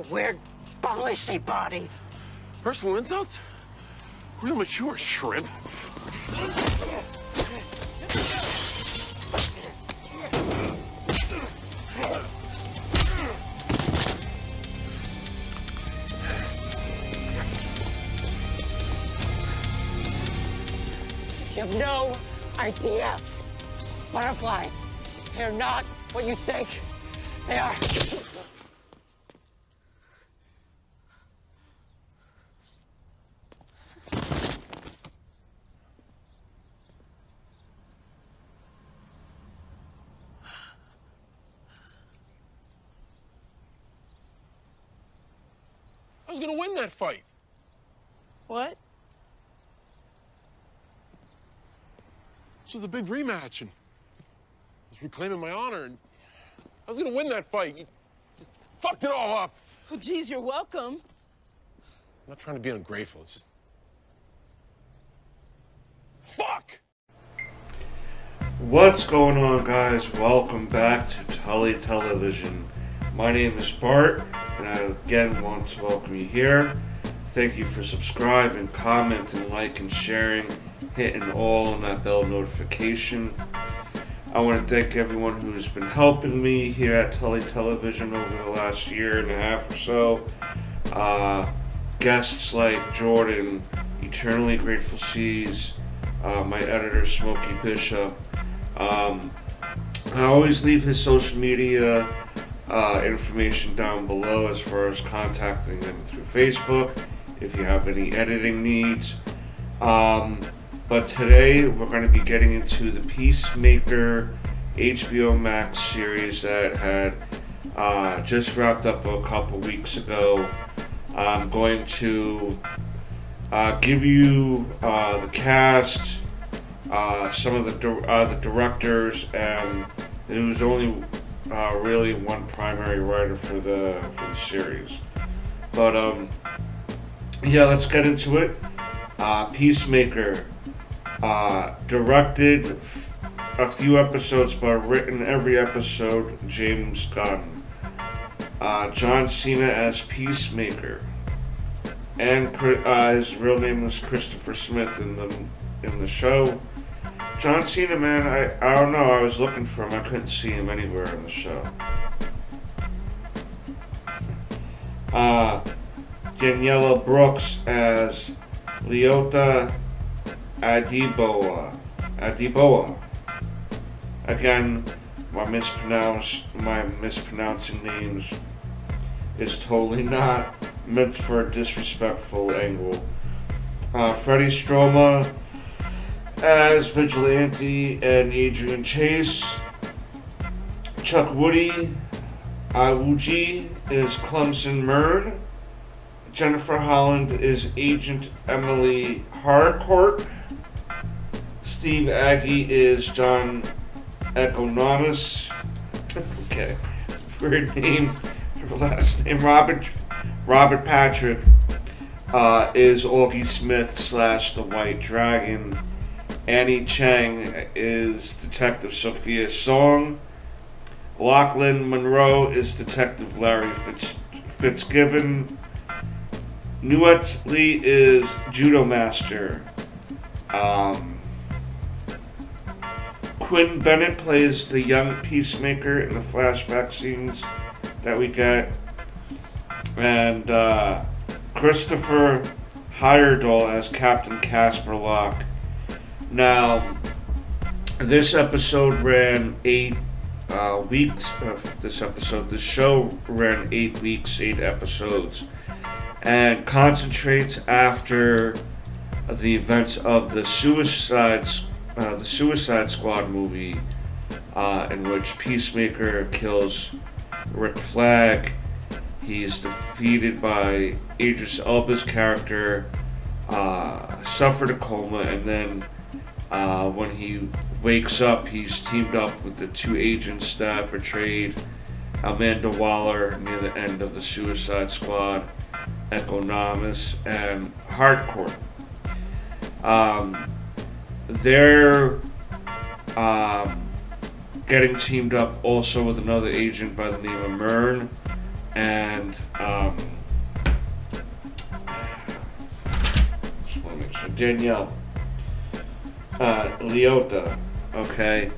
weird, bubbly-shaped body. Personal insults? Real mature, shrimp. You have no idea. Butterflies, they're not what you think they are. I was gonna win that fight. What? So the big rematch, and I was reclaiming my honor, and I was gonna win that fight. You fucked it all up. Oh, geez, you're welcome. I'm not trying to be ungrateful, it's just... Fuck! What's going on, guys? Welcome back to Tully Television. My name is Bart, and I again want to welcome you here. Thank you for subscribing, commenting, liking, sharing, hitting all on that bell notification. I want to thank everyone who's been helping me here at Tully Television over the last year and a half or so. Guests like Jordan, Eternally Grateful Seas, my editor Smokey Bishop. I always leave his social media information down below as far as contacting him through Facebook if you have any editing needs. But today we're going to be getting into the Peacemaker HBO Max series that had just wrapped up a couple weeks ago. I'm going to give you the cast, some of the directors, and there was only really one primary writer for the series. But yeah, let's get into it. Peacemaker, directed a few episodes but written every episode, James Gunn. John Cena as Peacemaker, and his real name was Christopher Smith in the show. John Cena, man, I don't know, I was looking for him, I couldn't see him anywhere in the show. Daniela Brooks as Leota Adiboa. Again, my mispronouncing names is totally not meant for a disrespectful angle. Freddie Stroma as Vigilante and Adrian Chase. Chuck Woody Iwuji is Clemson Mern. Jennifer Holland is Agent Emily Harcourt. Steve Agee is John Economist. Okay, weird name. Her last name Robert Patrick is Augie Smith / the White Dragon. Annie Chang is Detective Sophia Song. Lachlan Monroe is Detective Larry Fitzgibbon. Nuet Lee is Judo Master. Quinn Bennett plays the young Peacemaker in the flashback scenes that we get. And Christopher Heyerdahl as Captain Casper Locke. Now, this episode ran 8 weeks. This show ran 8 weeks, 8 episodes, and concentrates after the events of the Suicide Squad movie, in which Peacemaker kills Rick Flag. He's defeated by Idris Elba's character, suffered a coma, and then when he wakes up, he's teamed up with the 2 agents that betrayed Amanda Waller near the end of the Suicide Squad, Economist and Hardcore. They're getting teamed up also with another agent by the name of Mern, and just want to make sure, Danielle, Leota, okay,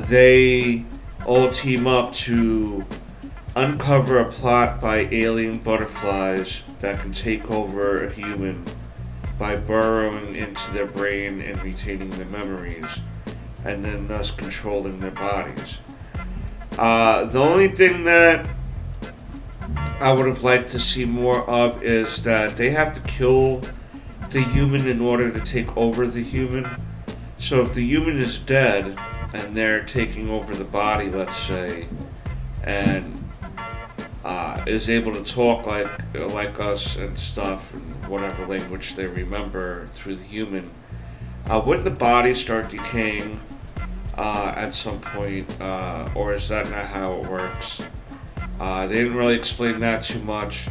they all team up to uncover a plot by alien butterflies that can take over a human by burrowing into their brain and retaining their memories, and then thus controlling their bodies. The only thing that I would have liked to see more of is that they have to kill the human in order to take over the human. So if the human is dead and they're taking over the body, let's say, and is able to talk like us and stuff, and whatever language they remember through the human, wouldn't the body start decaying at some point, or is that not how it works? They didn't really explain that too much,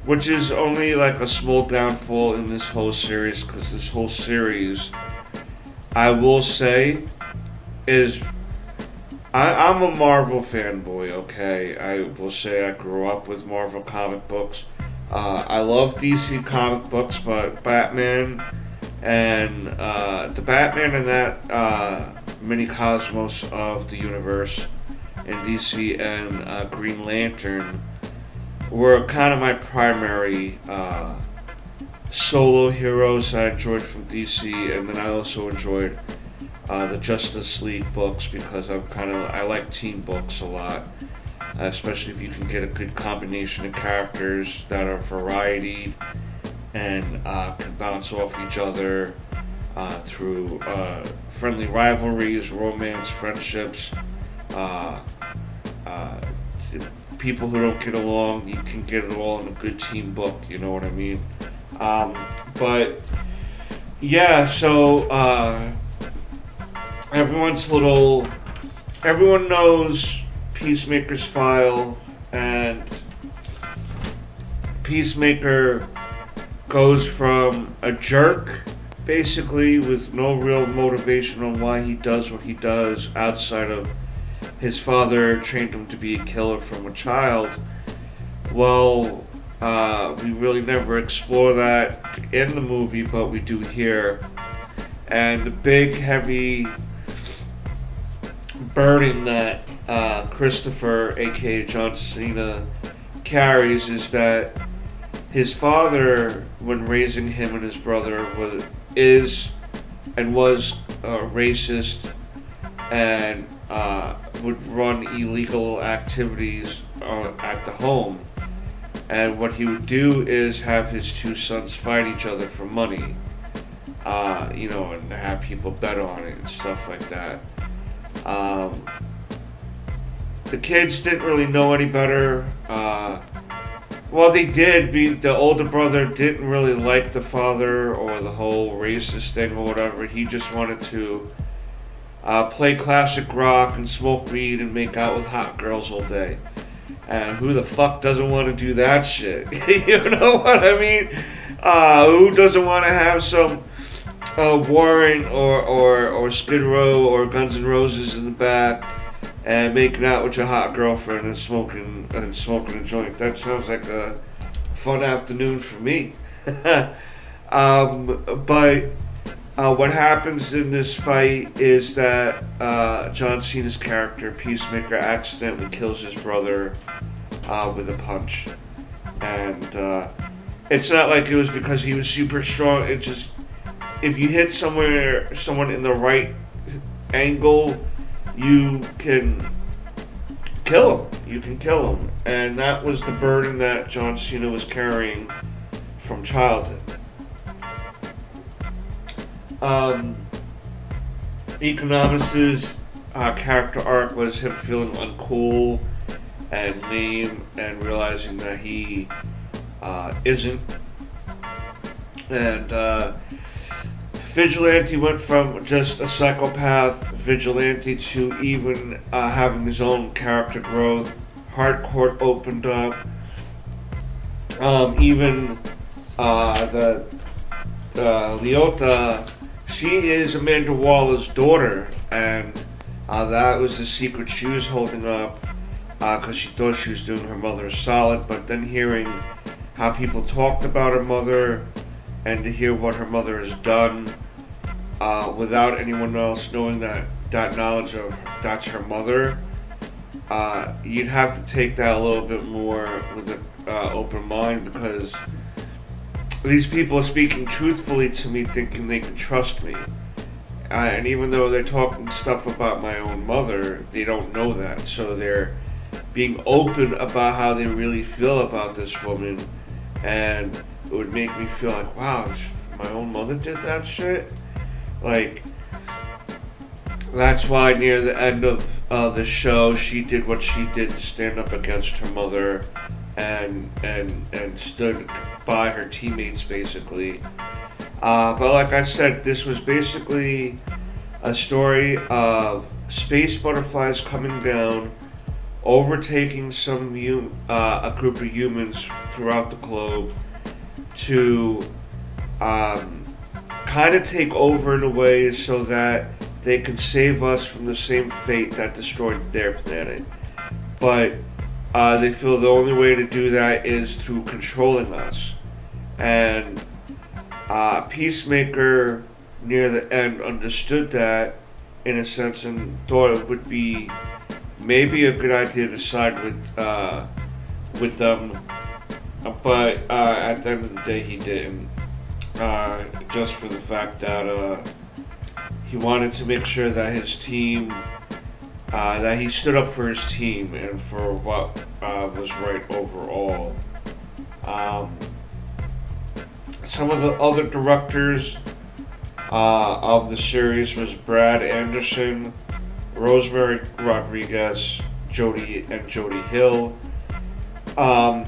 which is only like a small downfall in this whole series, because this whole series, I will say, is I'm a Marvel fanboy, okay? I will say I grew up with Marvel comic books. I love DC comic books, but Batman and the Batman and that mini cosmos of the universe in DC and Green Lantern were kind of my primary solo heroes I enjoyed from DC, and then I also enjoyed the Justice League books, because I like team books a lot, especially if you can get a good combination of characters that are varied and can bounce off each other through friendly rivalries, romance, friendships, people who don't get along. You can get it all in a good team book, you know what I mean? But yeah, so everyone knows Peacemaker's file, and Peacemaker goes from a jerk, basically, with no real motivation on why he does what he does, outside of his father trained him to be a killer from a child. Well, we really never explore that in the movie, but we do here. And the big, heavy burden that Christopher, aka John Cena, carries is that his father, when raising him and his brother, was racist and would run illegal activities at the home. And what he would do is have his two sons fight each other for money, and have people bet on it and stuff like that. The kids didn't really know any better. Well, they did. The older brother didn't really like the father or the whole racist thing or whatever. He just wanted to play classic rock and smoke weed and make out with hot girls all day. And who the fuck doesn't want to do that shit? You know what I mean? Who doesn't want to have some Warren or Skid Row or Guns N' Roses in the back and making out with your hot girlfriend and smoking a joint? That sounds like a fun afternoon for me. But what happens in this fight is that John Cena's character, Peacemaker, accidentally kills his brother with a punch. And it's not like it was because he was super strong. It just, if you hit someone in the right angle, you can kill him. You can kill him. And that was the burden that John Cena was carrying from childhood. Economics' character arc was him feeling uncool and lame and realizing that he isn't. And Vigilante went from just a psychopath vigilante to even having his own character growth. Hardcore opened up. Even the Leota, she is Amanda Waller's daughter, and that was the secret she was holding up because she thought she was doing her mother a solid, but then hearing how people talked about her mother and to hear what her mother has done without anyone else knowing that knowledge of that's her mother, you'd have to take that a little bit more with an open mind, because these people are speaking truthfully to me, thinking they can trust me. And even though they're talking stuff about my own mother, they don't know that. So they're being open about how they really feel about this woman. And it would make me feel like, wow, my own mother did that shit? Like, that's why near the end of the show, she did what she did to stand up against her mother and stood by her teammates, basically. But like I said, this was basically a story of space butterflies coming down, overtaking a group of humans throughout the globe to kind of take over in a way so that they can save us from the same fate that destroyed their planet. But they feel the only way to do that is through controlling us. And Peacemaker near the end understood that in a sense and thought it would be maybe a good idea to side with them, but at the end of the day he didn't, just for the fact that he wanted to make sure that his team, that he stood up for his team and for what was right overall. Some of the other directors of the series was Brad Anderson, Rosemary Rodriguez, Jody Hill. I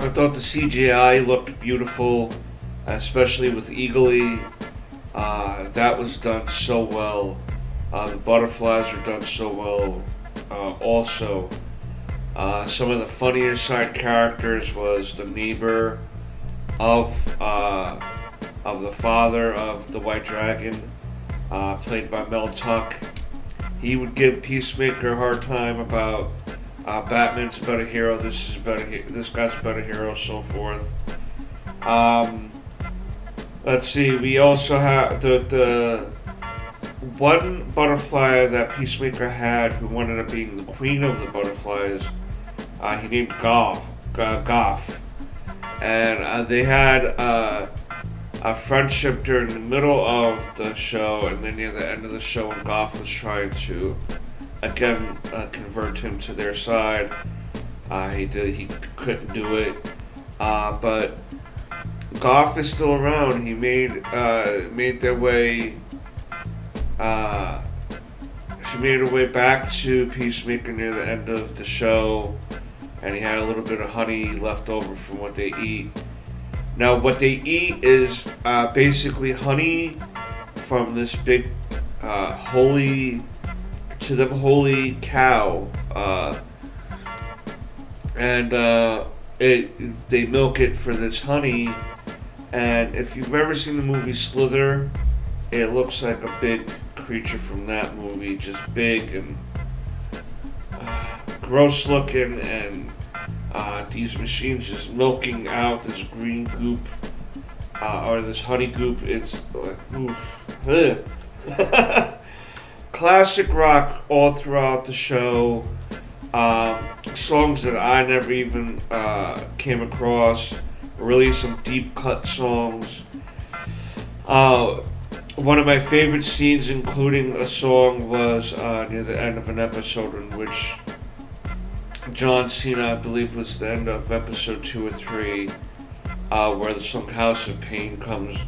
thought the CGI looked beautiful, especially with Eagly. That was done so well. The butterflies were done so well also. Some of the funnier side characters was the neighbor of the father of the White Dragon, played by Mel Tuck. He would give Peacemaker a hard time about Batman's a better hero, this guy's a better hero, so forth. Let's see, we also have the one butterfly that Peacemaker had who ended up being the queen of the butterflies. He named Goff, and they had a friendship during the middle of the show, and then near the end of the show when Goff was trying to again convert him to their side, he couldn't do it, but Goff is still around. He made their way. She made her way back to Peacemaker near the end of the show, and he had a little bit of honey left over from what they eat. Now, what they eat is basically honey from this big holy cow, and they milk it for this honey. And if you've ever seen the movie Slither, it looks like a big creature from that movie, just big and gross looking, and these machines just milking out this green goop, or this honey goop. It's like, oof. Classic rock all throughout the show. Songs that I never even came across. Really some deep cut songs. One of my favorite scenes, including a song, was near the end of an episode in which John Cena, I believe was the end of episode 2 or 3, where the song House of Pain comes,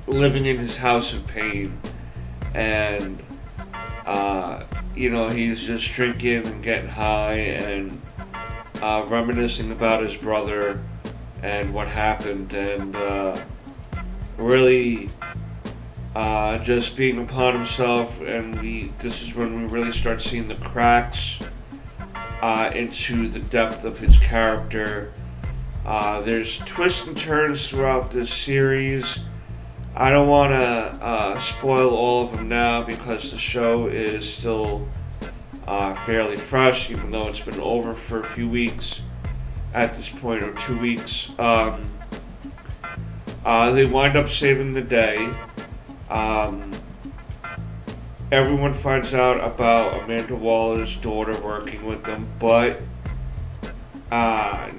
living in his house of pain, and he's just drinking and getting high and reminiscing about his brother and what happened, and really just being upon himself. And this is when we really start seeing the cracks into the depth of his character. There's twists and turns throughout this series. I don't want to spoil all of them now because the show is still fairly fresh, even though it's been over for a few weeks at this point, or 2 weeks. They wind up saving the day. Everyone finds out about Amanda Waller's daughter working with them, but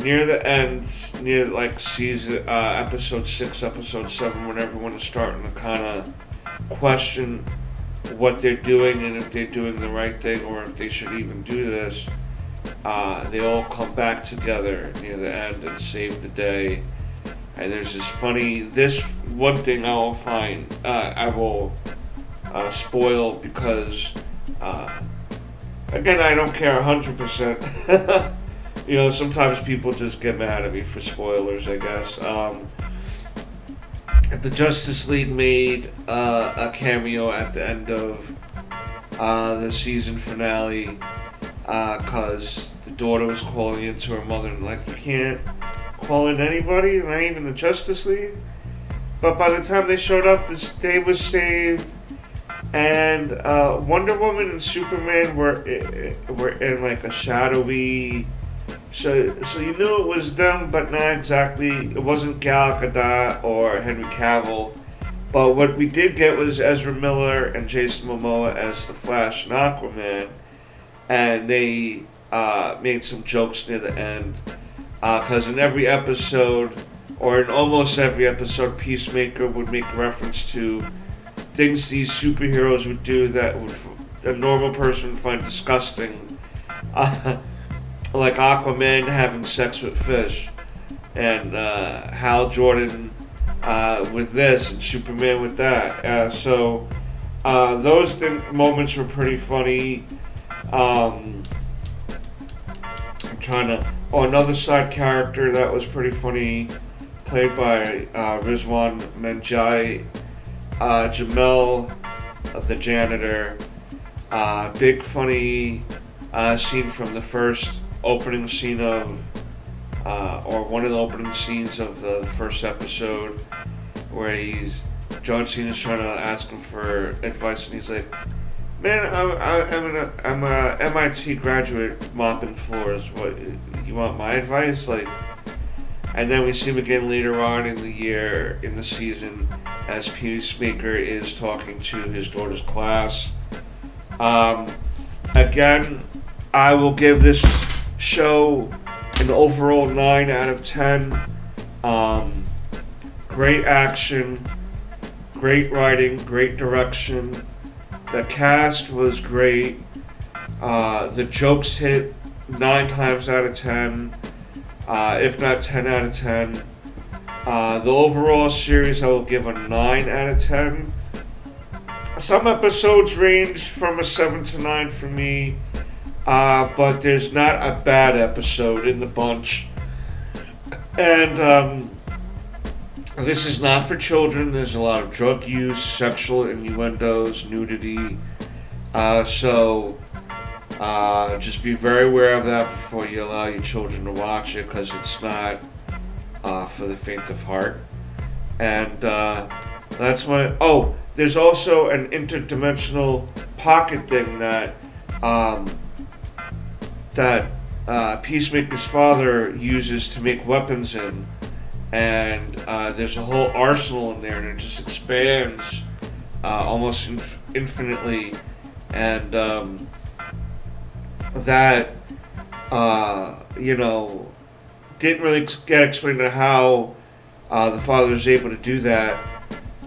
near the end, near like season episode 6, episode 7, when everyone is starting to kind of question what they're doing and if they're doing the right thing or if they should even do this, they all come back together near the end and save the day. And there's this one thing I will spoil because again, I don't care 100%. You know, sometimes people just get mad at me for spoilers, I guess. The Justice League made a cameo at the end of the season finale because the daughter was calling into her mother and like, you can't call in anybody, not even the Justice League. But by the time they showed up, this day was saved, and Wonder Woman and Superman were in like a shadowy. So you knew it was them, but not exactly. It wasn't Gal Gadot or Henry Cavill. But what we did get was Ezra Miller and Jason Momoa as the Flash and Aquaman, and they made some jokes near the end. Because in every episode, or in almost every episode, Peacemaker would make reference to things these superheroes would do that would a normal person would find disgusting. Like Aquaman having sex with fish, and Hal Jordan with this, and Superman with that. So those moments were pretty funny. I'm trying to... Oh, another side character that was pretty funny, played by Rizwan Menjai, Jamel, the janitor. Big funny scene from the first opening scene of, or one of the opening scenes of the first episode, where John Cena's trying to ask him for advice, and he's like, "Man, I'm a MIT graduate mopping floors. What, you want my advice?" Like, and then we see him again later on in the year, in the season, as Peacemaker is talking to his daughter's class. Again, I will give this show an overall 9 out of 10. Great action, great writing, great direction. The cast was great. The jokes hit 9 times out of 10, if not 10 out of 10. The overall series I will give a 9 out of 10. Some episodes range from a 7 to 9 for me, but there's not a bad episode in the bunch. And this is not for children. There's a lot of drug use, sexual innuendos, nudity. So just be very aware of that before you allow your children to watch it, because it's not for the faint of heart. And that's my... Oh, there's also an interdimensional pocket thing that Peacemaker's father uses to make weapons in. And there's a whole arsenal in there, and it just expands almost infinitely. And that, you know, didn't really get explained to how the father was able to do that.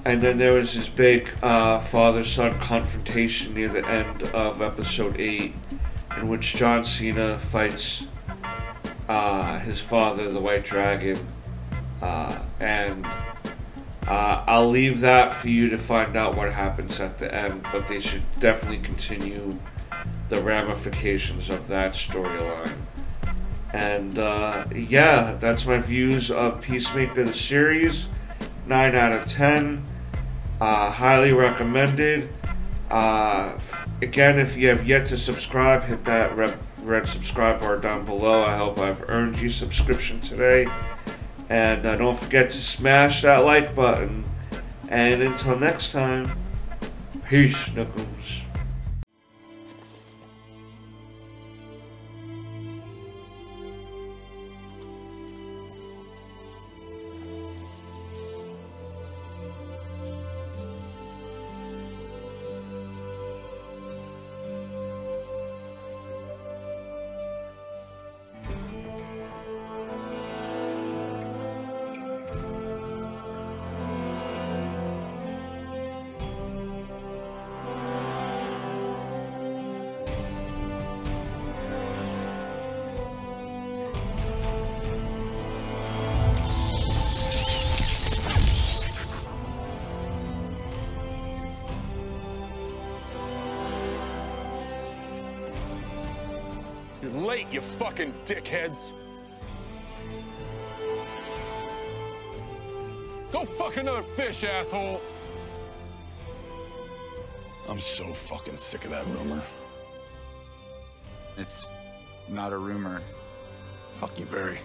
And then there was this big father-son confrontation near the end of episode 8, in which John Cena fights his father, the White Dragon. And I'll leave that for you to find out what happens at the end, but they should definitely continue the ramifications of that storyline. And yeah, that's my views of Peacemaker the series. 9 out of 10. Highly recommended. Again, if you have yet to subscribe, hit that red subscribe bar down below. I hope I've earned you subscription today. And don't forget to smash that like button. And until next time, peace, Knuckles. You're late, you fucking dickheads! Go fuck another fish, asshole! I'm so fucking sick of that rumor. It's not a rumor. Fuck you, Barry.